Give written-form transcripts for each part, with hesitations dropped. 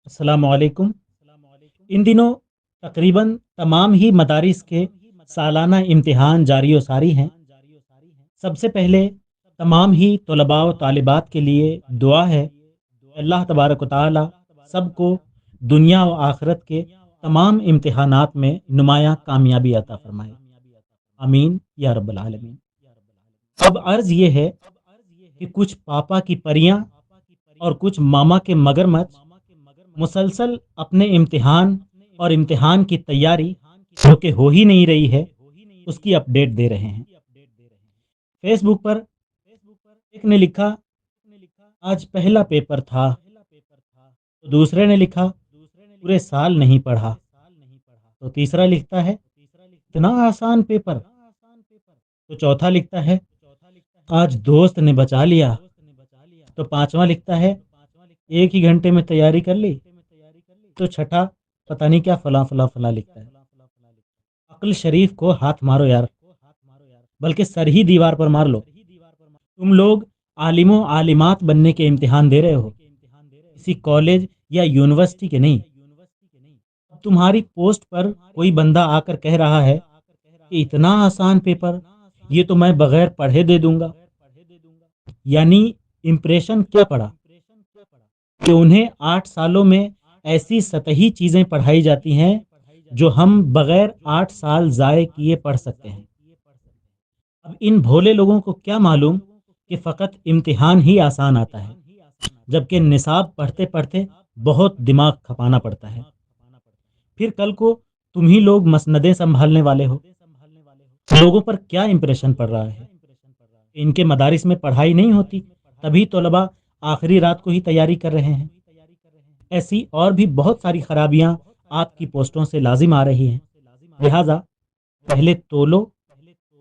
अस्सलाम वालेकुम। इन दिनों तकरीबन तमाम ही मदारिस के सालाना इम्तिहान जारी व सारी हैं। सबसे पहले तमाम ही तलबा व तालिबात के लिए दुआ है कि अल्लाह तबारक व तआला सबको दुनिया व आखिरत के तमाम इम्तिहानात में नुमायाँ कामयाबी अता फरमाए। आमीन या रब्बल आलमीन। अब अर्ज़ ये है कि कुछ पापा की परियां और कुछ मामा के मगरमच्छ मुसलसल अपने इम्तिहान और इम्तिहान की तैयारी जो कि हो ही नहीं रही है उसकी अपडेट दे रहे हैं। फेसबुक पर एक ने लिखा आज पहला पेपर था, तो दूसरे ने लिखा पूरे साल नहीं पढ़ा, तो तीसरा लिखता है इतना आसान पेपर, तो चौथा लिखता है आज दोस्त ने बचा लिया, तो पांचवा लिखता है एक ही घंटे में तैयारी कर ली, तो छठा पता नहीं क्या फला फला फला लिखता है। अक्ल शरीफ को हाथ मारो यार, बल्कि सर ही दीवार पर मार लो। तुम लोग आलिमों आलिमात बनने के इम्तिहान दे रहे हो, किसी कॉलेज या यूनिवर्सिटी के नहीं। अब तुम्हारी पोस्ट पर कोई बंदा आकर कह रहा है कि इतना आसान पेपर, ये तो मैं बगैर पढ़े दे दूंगा। यानी इम्प्रेशन क्या पड़ा कि उन्हें 8 सालों में ऐसी सतही चीज़ें पढ़ाई जाती हैं जो हम बगैर 8 साल ज़ाय किए पढ़ सकते हैं। अब इन भोले लोगों को क्या मालूम कि फ़कत इम्तिहान ही आसान आता है, जबकि निसाब पढ़ते पढ़ते बहुत दिमाग खपाना पड़ता है। फिर कल को तुम ही लोग मसनदें संभालने वाले हो। लोगों पर क्या इम्प्रेशन पड़ रहा है? इनके मदारिस में पढ़ाई नहीं होती, तभी तलबा आखिरी रात को ही तैयारी कर रहे हैं। ऐसी और भी बहुत सारी खराबियां आपकी पोस्टों से लाजिम आ रही हैं। लिहाजा पहले तोलो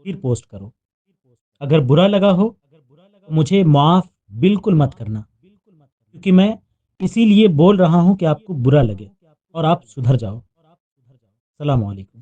फिर पोस्ट करो। अगर बुरा लगा हो तो मुझे माफ़ बिल्कुल मत करना, क्योंकि मैं इसीलिए बोल रहा हूं कि आपको बुरा लगे और आप सुधर जाओ। सलाम वालेकुम।